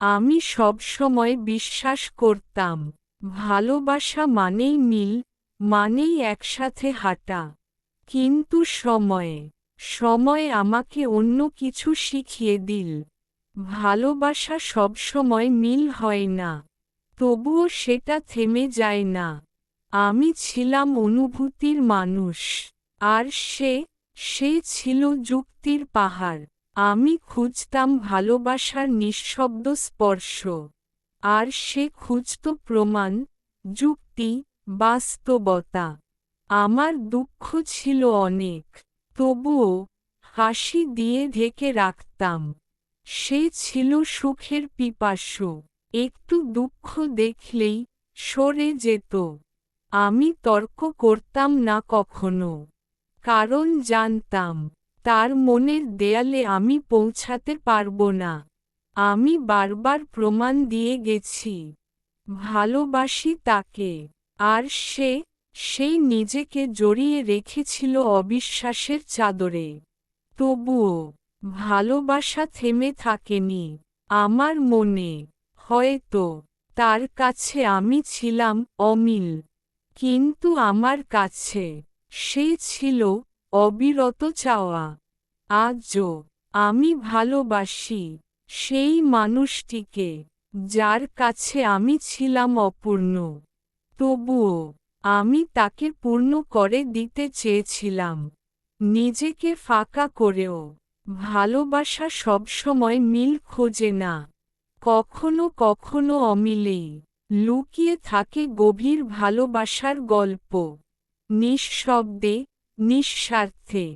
আমি সবসময় বিশ্বাস করতাম ভালোবাসা মানেই মিল, মানেই একসাথে হাঁটা। কিন্তু সময় আমাকে অন্য কিছু শিখিয়ে দিল। ভালোবাসা সবসময় মিল হয় না, তবুও সেটা থেমে যায় না। আমি ছিলাম অনুভূতির মানুষ, আর সে ছিল যুক্তির পাহাড়। আমি খুঁজতাম ভালোবাসার নিঃশব্দ স্পর্শ, আর সে খুঁজত প্রমাণ, যুক্তি, বাস্তবতা। আমার দুঃখ ছিল অনেক, তবুও হাসি দিয়ে ঢেকে রাখতাম। সে ছিল সুখের পিপাসু, একটু দুঃখ দেখলেই সরে যেত। আমি তর্ক করতাম না কখনো, কারণ জানতাম তার মনের দেয়ালে আমি পৌঁছাতে পারব না। আমি বারবার প্রমাণ দিয়ে গেছি ভালোবাসি তাকে, আর সেই নিজেকে জড়িয়ে রেখেছিল অবিশ্বাসের চাদরে। তবুও ভালোবাসা থেমে থাকেনি আমার মনে। হয়তো তার কাছে আমি ছিলাম অমিল, কিন্তু আমার কাছে সে ছিল অবিরত চাওয়া। আজও আমি ভালোবাসি সেই মানুষটিকে, যার কাছে আমি ছিলাম অপূর্ণ। তবুও আমি তাকে পূর্ণ করে দিতে চেয়েছিলাম, নিজেকে ফাঁকা করেও। ভালোবাসা সবসময় মিল খোঁজে না, কখনো কখনো অমিলেই লুকিয়ে থাকে গভীর ভালোবাসার গল্প। নিঃশব্দে, নিঃস্বার্থে।